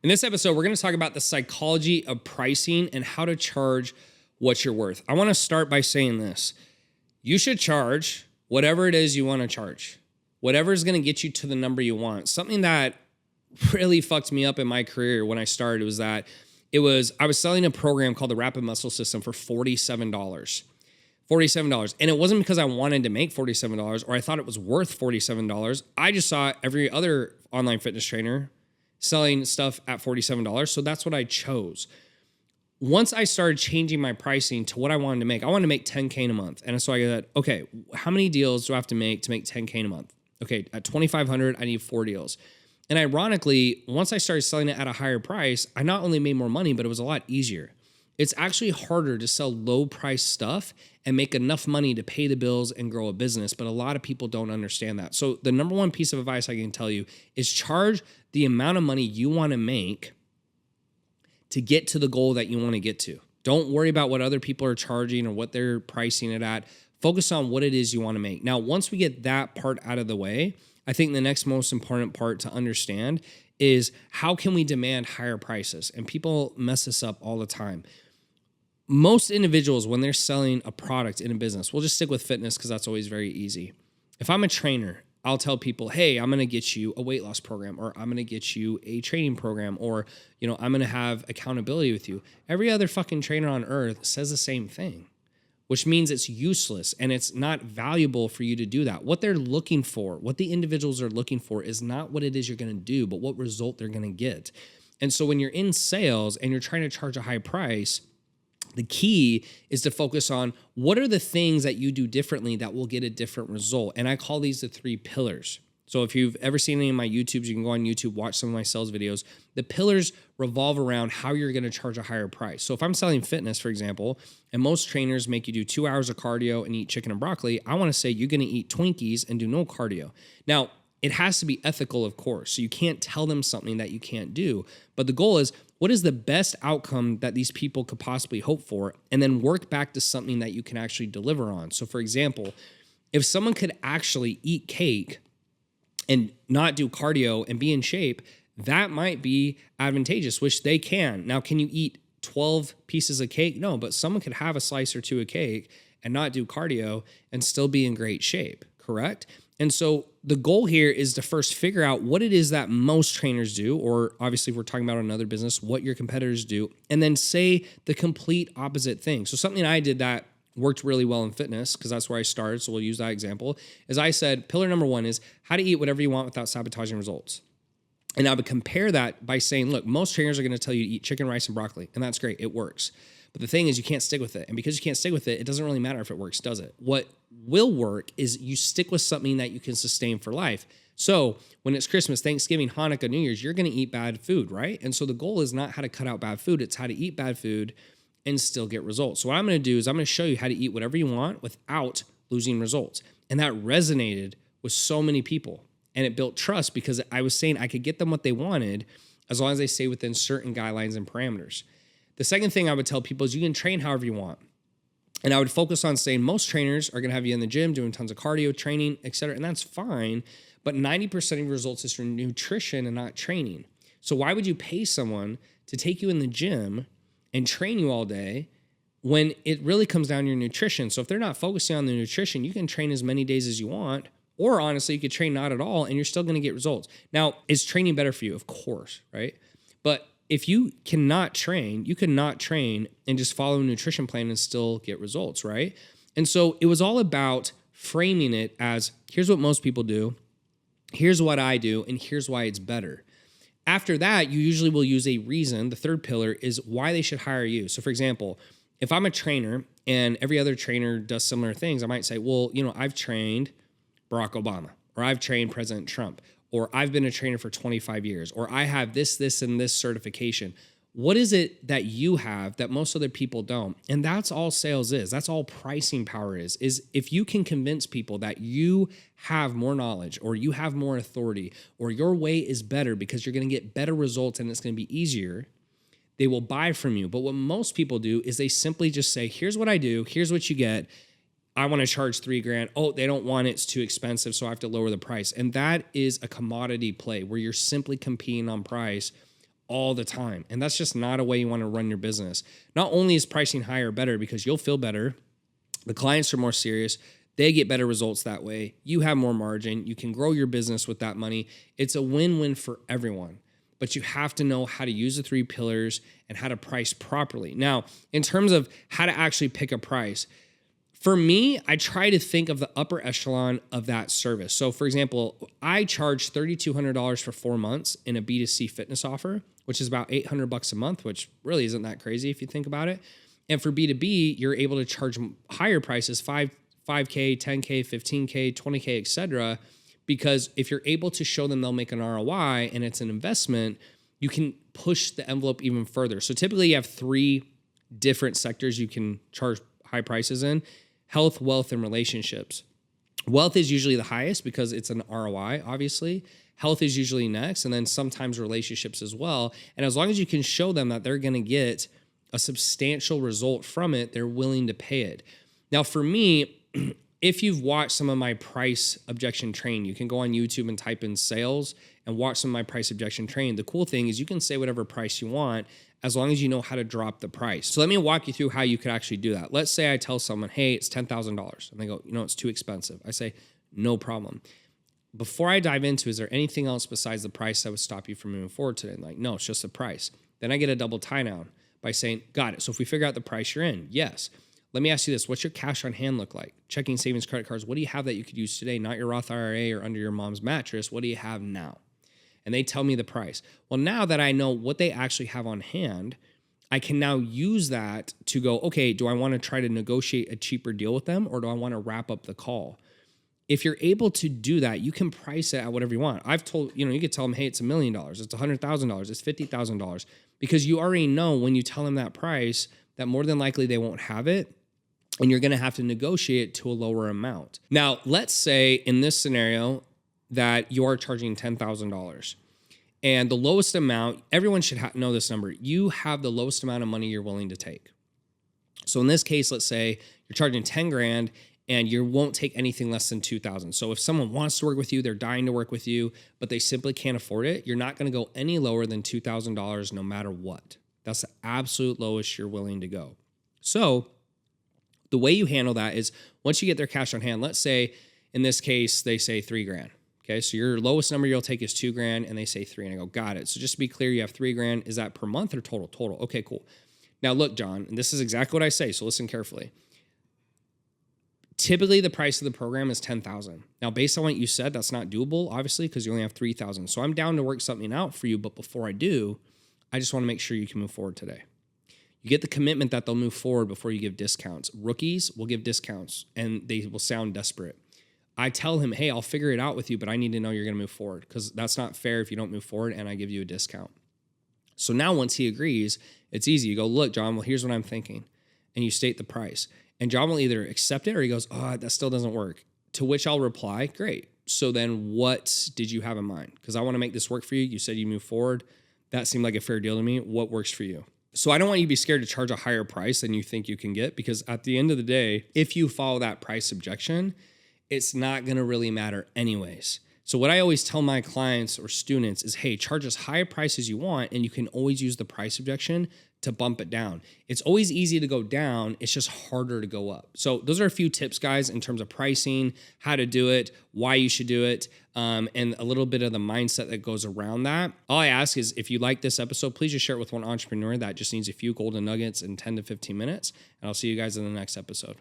In this episode, we're going to talk about the psychology of pricing and how to charge what you're worth. I want to start by saying this. You should charge whatever it is you want to charge. Whatever is going to get you to the number you want. Something that really fucked me up in my career when I started was that I was selling a program called the Rapid Muscle System for $47. $47. And it wasn't because I wanted to make $47 or I thought it was worth $47. I just saw every other online fitness trainer selling stuff at $47. So that's what I chose. Once I started changing my pricing to what I wanted to make, I wanted to make $10K in a month. And so I said, okay, how many deals do I have to make $10K in a month? Okay, at $2,500, I need 4 deals. And ironically, once I started selling it at a higher price, I not only made more money, but it was a lot easier. It's actually harder to sell low price stuff and make enough money to pay the bills and grow a business. But a lot of people don't understand that. So the number one piece of advice I can tell you is charge the amount of money you want to make to get to the goal that you want to get to. Don't worry about what other people are charging or what they're pricing it at. Focus on what it is you want to make. Now, once we get that part out of the way, I think the next most important part to understand is how can we demand higher prices? And people mess this up all the time. Most individuals, when they're selling a product in a business, we'll just stick with fitness because that's always very easy. If I'm a trainer, I'll tell people, hey, I'm going to get you a weight loss program, or I'm going to get you a training program, or, I'm going to have accountability with you. Every other fucking trainer on earth says the same thing, which means it's useless and it's not valuable for you to do that. What they're looking for, what the individuals are looking for is not what it is you're going to do, but what result they're going to get. And so when you're in sales and you're trying to charge a high price, the key is to focus on what are the things that you do differently that will get a different result. And I call these the 3 pillars. So if you've ever seen any of my YouTubes, you can go on YouTube, watch some of my sales videos. The pillars revolve around how you're going to charge a higher price. So if I'm selling fitness, for example, and most trainers make you do 2 hours of cardio and eat chicken and broccoli, I want to say you're going to eat Twinkies and do no cardio. Now, it has to be ethical, of course. So you can't tell them something that you can't do. But the goal is, what is the best outcome that these people could possibly hope for? And then work back to something that you can actually deliver on. So for example, if someone could actually eat cake and not do cardio and be in shape, that might be advantageous, which they can. Now, can you eat 12 pieces of cake? No, but someone could have a slice or 2 of cake and not do cardio and still be in great shape, correct? And so the goal here is to first figure out what it is that most trainers do, or obviously if we're talking about another business, what your competitors do, and then say the complete opposite thing. So something I did that worked really well in fitness, because that's where I started, so we'll use that example, is I said, pillar number 1 is how to eat whatever you want without sabotaging results. And I would compare that by saying, look, most trainers are going to tell you to eat chicken, rice, and broccoli, and that's great. It works. But the thing is, you can't stick with it. And because you can't stick with it, it doesn't really matter if it works, does it? What will work is you stick with something that you can sustain for life. So when it's Christmas, Thanksgiving, Hanukkah, New Year's, you're going to eat bad food, right? And so the goal is not how to cut out bad food. It's how to eat bad food and still get results. So what I'm going to do is I'm going to show you how to eat whatever you want without losing results. And that resonated with so many people. And it built trust because I was saying I could get them what they wanted as long as they stay within certain guidelines and parameters. The second thing I would tell people is you can train however you want. And I would focus on saying most trainers are going to have you in the gym doing tons of cardio, training, et cetera. And that's fine. But 90% of your results is from nutrition and not training. So why would you pay someone to take you in the gym and train you all day when it really comes down to your nutrition? So if they're not focusing on the nutrition, you can train as many days as you want. Or honestly, you could train not at all and you're still going to get results. Now, is training better for you? Of course, right? But if you cannot train, you cannot train and just follow a nutrition plan and still get results, right? And so it was all about framing it as, here's what most people do, here's what I do, and here's why it's better. After that, you usually will use a reason. The third pillar is why they should hire you. So for example, if I'm a trainer and every other trainer does similar things, I might say, well, I've trained Barack Obama, or I've trained President Trump, or I've been a trainer for 25 years, or I have this, and this certification. What is it that you have that most other people don't? And that's all sales is. That's all pricing power is if you can convince people that you have more knowledge, or you have more authority, or your way is better because you're going to get better results and it's going to be easier, they will buy from you. But what most people do is they simply just say, here's what I do, here's what you get. I want to charge $3,000. Oh, they don't want it. It's too expensive, so I have to lower the price. And that is a commodity play where you're simply competing on price all the time. And that's just not a way you want to run your business. Not only is pricing higher better because you'll feel better, the clients are more serious, they get better results that way, you have more margin, you can grow your business with that money. It's a win-win for everyone. But you have to know how to use the 3 pillars and how to price properly. Now, in terms of how to actually pick a price, for me, I try to think of the upper echelon of that service. So for example, I charge $3,200 for 4 months in a B2C fitness offer, which is about $800 a month, which really isn't that crazy if you think about it. And for B2B, you're able to charge higher prices, 5K, 10K, 15K, 20K, etc. Because if you're able to show them they'll make an ROI and it's an investment, you can push the envelope even further. So typically you have 3 different sectors you can charge high prices in: health, wealth, and relationships. Wealth is usually the highest because it's an ROI, obviously. Health is usually next, and then sometimes relationships as well. And as long as you can show them that they're going to get a substantial result from it, they're willing to pay it. Now, for me, if you've watched some of my price objection training, you can go on YouTube and type in sales and watch some of my price objection training. The cool thing is you can say whatever price you want as long as you know how to drop the price. So let me walk you through how you could actually do that. Let's say I tell someone, hey, it's $10,000. And they go, it's too expensive. I say, no problem. Before I dive into, is there anything else besides the price that would stop you from moving forward today? And like, no, it's just the price. Then I get a double tie down by saying, got it. So if we figure out the price you're in, yes. Let me ask you this. What's your cash on hand look like? Checking, savings, credit cards. What do you have that you could use today? Not your Roth IRA or under your mom's mattress. What do you have now? And they tell me the price. Well, now that I know what they actually have on hand, I can now use that to go, okay, do I want to try to negotiate a cheaper deal with them, or do I want to wrap up the call? If you're able to do that, you can price it at whatever you want. I've told, you could tell them, hey, it's $1 million, it's $100,000, it's $50,000, because you already know when you tell them that price that more than likely they won't have it, and you're going to have to negotiate to a lower amount. Now, let's say in this scenario that you are charging $10,000, and the lowest amount, everyone should know this number. You have the lowest amount of money you're willing to take. So in this case, let's say you're charging 10 grand and you won't take anything less than 2,000. So if someone wants to work with you, they're dying to work with you, but they simply can't afford it, you're not going to go any lower than $2,000 no matter what. That's the absolute lowest you're willing to go. So the way you handle that is once you get their cash on hand, let's say in this case, they say 3 grand. Okay, so your lowest number you'll take is 2 grand and they say 3, and I go, got it. So just to be clear, you have 3 grand. Is that per month or total? Total. Okay, cool. Now look, John, and this is exactly what I say, so listen carefully. Typically the price of the program is $10,000. Now, based on what you said, that's not doable, obviously, because you only have 3,000. So I'm down to work something out for you, but before I do, I just want to make sure you can move forward today. You get the commitment that they'll move forward before you give discounts. Rookies will give discounts and they will sound desperate. I tell him, hey, I'll figure it out with you, but I need to know you're going to move forward, because that's not fair if you don't move forward and I give you a discount. So now once he agrees, it's easy. You go, look, John, well, here's what I'm thinking. And you state the price. And John will either accept it or he goes, oh, that still doesn't work. To which I'll reply, great. So then what did you have in mind? Because I want to make this work for you. You said you move forward. That seemed like a fair deal to me. What works for you? So I don't want you to be scared to charge a higher price than you think you can get, because at the end of the day, if you follow that price objection, it's not going to really matter anyways. So what I always tell my clients or students is, hey, charge as high a price as you want, and you can always use the price objection to bump it down. It's always easy to go down. It's just harder to go up. So those are a few tips, guys, in terms of pricing, how to do it, why you should do it, and a little bit of the mindset that goes around that. All I ask is, if you like this episode, please just share it with one entrepreneur that just needs a few golden nuggets in 10 to 15 minutes, and I'll see you guys in the next episode.